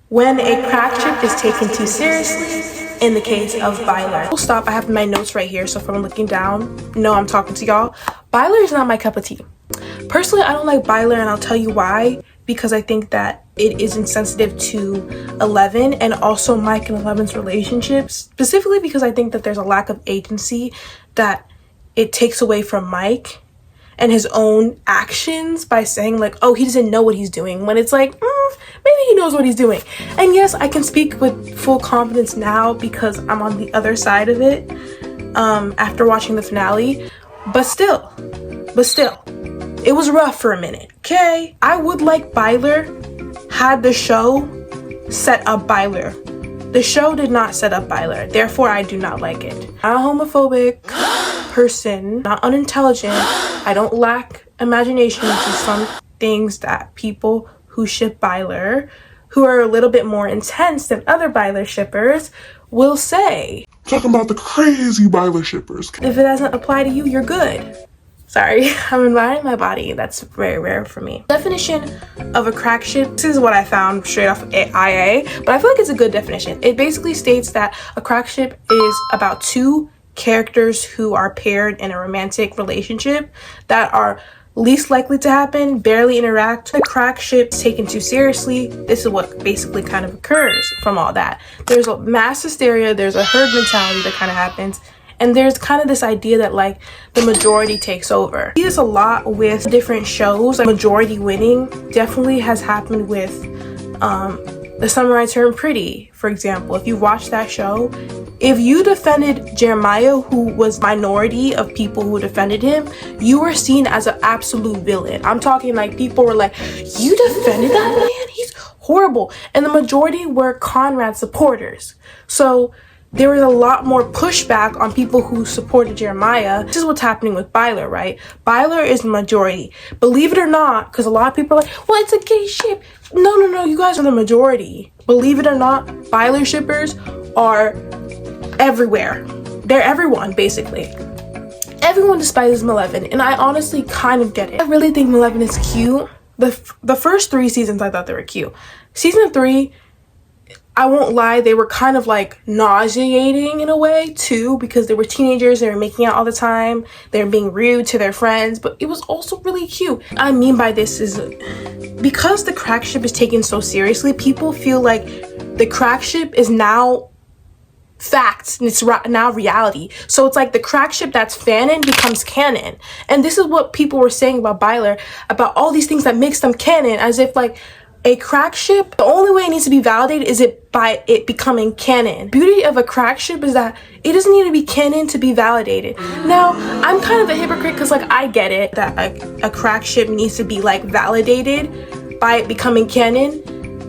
when a crackship is taken too seriously in the case of Byler. Full stop, I have my notes right here, so if I'm looking down, no, I'm talking to y'all. Byler is not my cup of tea. Personally, I don't like Byler, and I'll tell you why. Because I think that it is insensitive to Eleven and also Mike and Eleven's relationships. Specifically because I think that there's a lack of agency that it takes away from Mike and his own actions by saying like, oh, he doesn't know what he's doing, when it's like, maybe he knows what he's doing. And yes, I can speak with full confidence now because I'm on the other side of it after watching the finale. But still, it was rough for a minute, okay? I would like Byler had the show set up Byler. The show did not set up Byler, therefore I do not like it. I'm a homophobic person, not unintelligent. I don't lack imagination to some things that people who ship Byler, who are a little bit more intense than other Byler shippers, will say. Talking about the crazy Byler shippers. If it doesn't apply to you, you're good. Sorry, I'm inviting my body. That's very rare for me. Definition of a crackship. This is what I found straight off IA, but I feel like it's a good definition. It basically states that a crackship is about two characters who are paired in a romantic relationship that are least likely to happen, barely interact. The crackship is taken too seriously. This is what basically kind of occurs from all that. There's a mass hysteria, there's a herd mentality that kind of happens. And there's kind of this idea that like the majority takes over. I see this a lot with different shows. Like majority winning definitely has happened with The Summer I Turned Pretty, for example. If you watch that show, if you defended Jeremiah, who was minority of people who defended him, you were seen as an absolute villain. I'm talking like people were like, you defended that man? He's horrible. And the majority were Conrad supporters. So there was a lot more pushback on people who supported Jeremiah. This is what's happening with Byler, right? Byler is the majority. Believe it or not, because a lot of people are like, well, it's a gay ship. No, you guys are the majority. Believe it or not, Byler shippers are everywhere. They're everyone, basically. Everyone despises Eleven, and I honestly kind of get it. I really think Eleven is cute. The first 3 seasons, I thought they were cute. Season 3, I won't lie, they were kind of like nauseating in a way too, because they were teenagers, they were making out all the time, they were being rude to their friends, but it was also really cute. What I mean by this is because the crackship is taken so seriously, people feel like the crackship is now facts and it's now reality. So it's like the crackship that's fanon becomes canon. And this is what people were saying about Byler, about all these things that makes them canon, as if like a crackship, the only way it needs to be validated is by it becoming canon. Beauty of a crackship is that it doesn't need to be canon to be validated. Now, I'm kind of a hypocrite because like I get it that a crackship needs to be like validated by it becoming canon.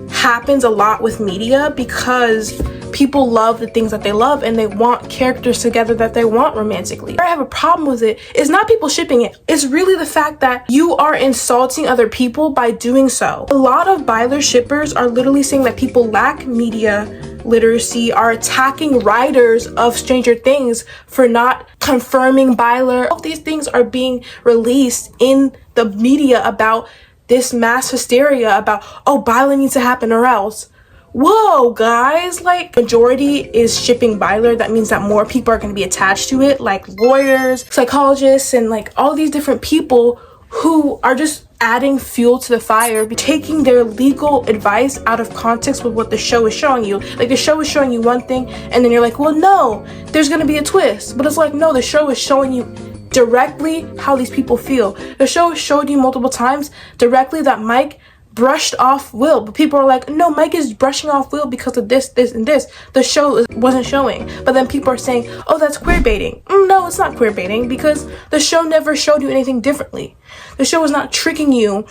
Happens a lot with media because people love the things that they love and they want characters together that they want romantically. Where I have a problem with it is not people shipping it. It's really the fact that you are insulting other people by doing so. A lot of Byler shippers are literally saying that people lack media literacy, are attacking writers of Stranger Things for not confirming Byler. All of these things are being released in the media about this mass hysteria about, oh, Byler needs to happen or else. Whoa, guys, like majority is shipping Byler. That means that more people are going to be attached to it, like lawyers, psychologists, and like all these different people who are just adding fuel to the fire, taking their legal advice out of context with what the show is showing you. Like the show is showing you one thing and then you're like, well, no, there's going to be a twist. But it's like, no, the show is showing you directly how these people feel. The show showed you multiple times directly that Mike brushed off Will, but people are like, no, Mike is brushing off Will because of this, and this. The show wasn't showing. But then people are saying, oh, that's queer baiting. No, it's not queer baiting because the show never showed you anything differently. The show was not tricking you.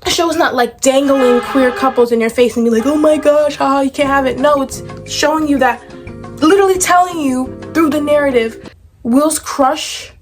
The show is not like dangling queer couples in your face and be like, oh my gosh, haha, you can't have it. No, it's showing you that, literally telling you through the narrative, Will's crush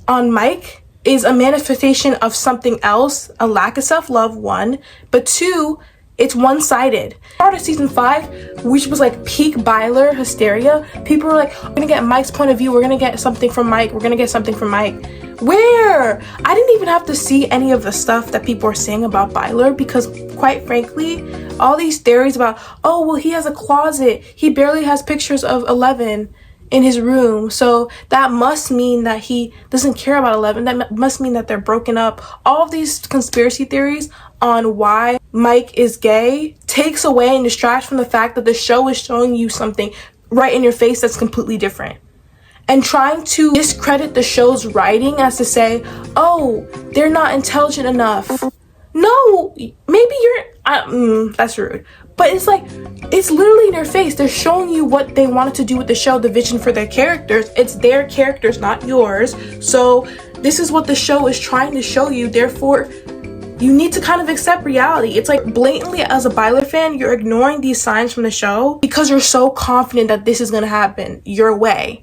on Mike is a manifestation of something else, a lack of self-love, 1, but 2, it's one-sided. Part of season 5, which was like peak Byler hysteria, people were like, we're gonna get Mike's point of view, we're gonna get something from Mike, we're gonna get something from Mike. Where? I didn't even have to see any of the stuff that people are saying about Byler, because quite frankly, all these theories about, oh, well, he has a closet, he barely has pictures of 11 in his room, so that must mean that he doesn't care about 11, that must mean that they're broken up. All of these conspiracy theories on why Mike is gay takes away and distracts from the fact that the show is showing you something right in your face that's completely different. And trying to discredit the show's writing as to say, oh, they're not intelligent enough. No, maybe you're, that's rude. But it's like, it's literally in your face. They're showing you what they wanted to do with the show, the vision for their characters. It's their characters, not yours. So this is what the show is trying to show you. Therefore, you need to kind of accept reality. It's like blatantly, as a Byler fan, you're ignoring these signs from the show because you're so confident that this is going to happen your way.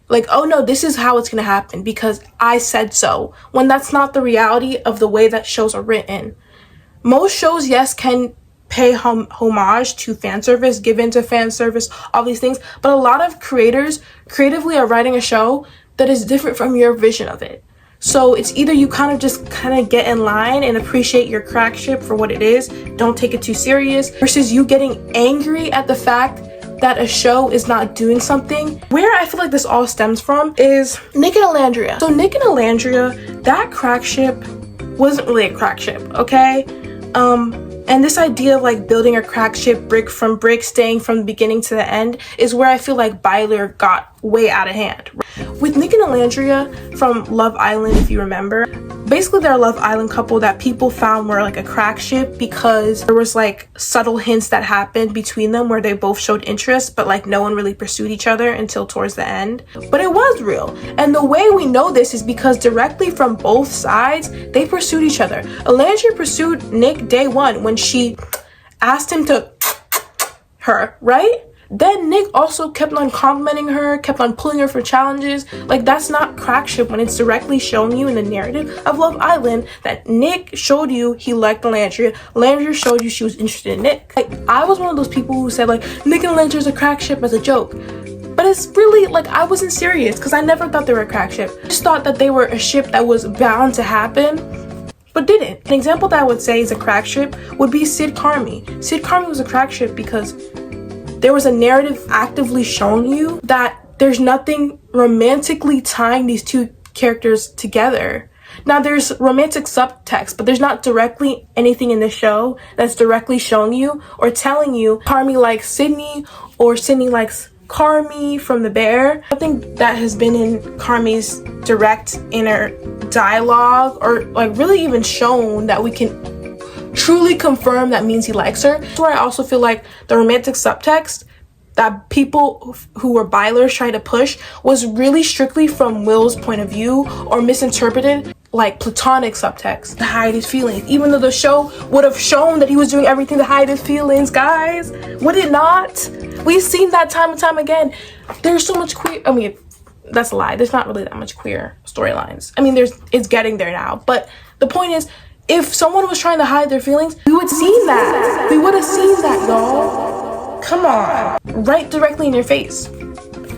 Like, oh no, this is how it's gonna happen because I said so, when that's not the reality of the way that shows are written. Most shows, yes, can pay homage to fan service, give into fan service, all these things, but a lot of creators creatively are writing a show that is different from your vision of it. So it's either you kind of get in line and appreciate your crack ship for what it is, don't take it too serious, versus you getting angry at the fact that a show is not doing something. Where I feel like this all stems from is Nick and Alandria. So Nick and Alandria, that crack ship wasn't really a crack ship, okay? And this idea of like building a crack ship brick from brick, staying from the beginning to the end, is where I feel like Byler got way out of hand. With Nick and Alandria from Love Island, if you remember, basically they're a Love Island couple that people found were like a crack ship because there was like subtle hints that happened between them where they both showed interest, but like no one really pursued each other until towards the end. But it was real. And the way we know this is because directly from both sides, they pursued each other. Alandria pursued Nick day one when she asked him to her, right? Then Nick also kept on complimenting her, kept on pulling her for challenges. Like, that's not crackship when it's directly showing you in the narrative of Love Island that Nick showed you he liked Alandria. Alandria showed you she was interested in Nick. Like, I was one of those people who said like Nick and Alandria is a crackship as a joke. But it's really like, I wasn't serious because I never thought they were a crackship. I just thought that they were a ship that was bound to happen, but didn't. An example that I would say is a crack ship would be Sid Carmi. Sid Carmi was a crack ship because there was a narrative actively showing you that there's nothing romantically tying these two characters together. Now, there's romantic subtext, but there's not directly anything in the show that's directly showing you or telling you Carmi likes Sydney or Sydney likes Carmi from The Bear. I think that has been in Carmi's direct inner dialogue or like really even shown that we can truly confirm that means he likes her. That's where I also feel like the romantic subtext that people who were Bylers trying to push was really strictly from Will's point of view or misinterpreted like platonic subtext to hide his feelings, even though the show would have shown that he was doing everything to hide his feelings. Guys, would it not? We've seen that time and time again. There's so much queer, I mean, that's a lie, there's not really that much queer storylines. I mean, it's getting there now, but the point is, if someone was trying to hide their feelings, we would have seen that. We would have seen that, y'all. Come on. Right directly in your face.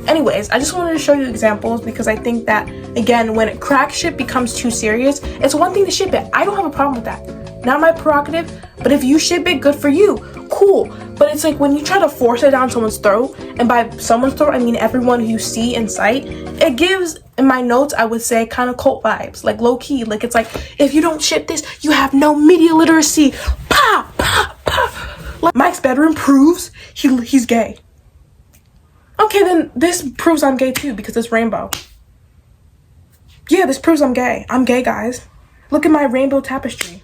Anyways, I just wanted to show you examples because I think that, again, when a crack ship becomes too serious, it's one thing to ship it. I don't have a problem with that. Not my prerogative, but if you ship it, good for you. Cool. But it's like when you try to force it down someone's throat, and by someone's throat, I mean everyone who you see in sight, it gives, in my notes, I would say kind of cult vibes, like low key. Like, it's like, if you don't ship this, you have no media literacy. Pa, pa, pa. Like, Mike's bedroom proves he's gay. Okay, then this proves I'm gay too because it's rainbow. Yeah, this proves I'm gay. I'm gay, guys. Look at my rainbow tapestry.